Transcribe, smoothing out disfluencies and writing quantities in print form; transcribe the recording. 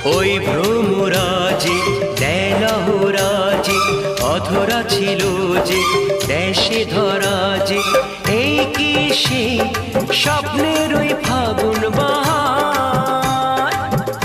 ওই ভ্রমরাজে দেলহরাজে অধরা ছিল যে দেশে ধরা যে এই কি সে স্বপ্নের ওই